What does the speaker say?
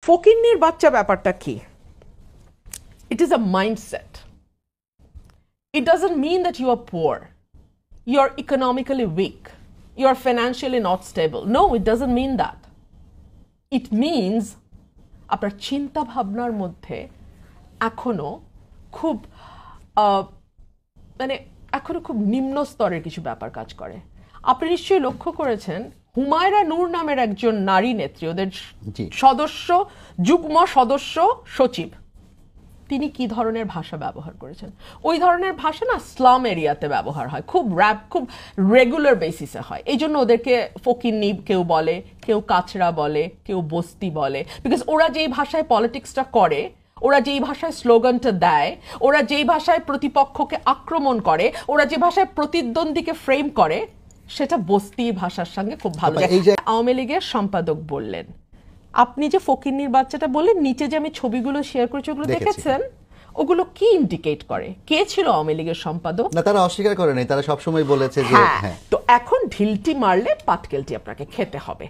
ফকিন্নির বাচ্চা ব্যাপারটা কি? It is a mindset. It doesn't mean that you are poor. You are economically weak. You are financially not stable. No, it doesn't mean that. It means আপনার চিন্তা ভাবনার মধ্যে এখনো খুব নিম্ন স্তরের কিছু ব্যাপার কাজ করে। আপনি নিশ্চয়ই লক্ষ্য করেছেন হুমায়রা নূর নামের একজন নারী নেত্রী, ওদের যুগ্ম সদস্য সচিব, তিনি কি ধরনের ভাষা ব্যবহার করেছেন? ওই ধরনের ভাষা না স্লাম এরিয়াতে ব্যবহার হয়, খুব রেগুলার বেসিসে হয়। এই জন্য ওদেরকে ফকিন্নি কেউ বলে, কেউ কাচরা বলে, কেউ বস্তি বলে, বিকজ ওরা যেই ভাষায় পলিটিক্সটা করে, ওরা যেই ভাষায় স্লোগানটা দেয়, ওরা যেই ভাষায় প্রতিপক্ষকে আক্রমণ করে, ওরা যে ভাষায় প্রতিদ্বন্দ্বীকে ফ্রেম করে, সেটা বস্তি ভাষার সঙ্গে খুব ভালো যায়। আওয়ামী লীগের সম্পাদক বললেন, আপনি যে ফকিন্নির বাচ্চাটা বললেন, নিচে যে আমি ছবিগুলো শেয়ার করেছি ওগুলো দেখেছেন? ওগুলো কি ইন্ডিকেট করে? কে ছিল আওয়ামী লীগের সম্পাদক? না, তারা অস্বীকার করে নাই, তারা সবসময় বলেছে যে তো এখন ঢিলটি মারলে পাটকেলটি আপনাকে খেতে হবে।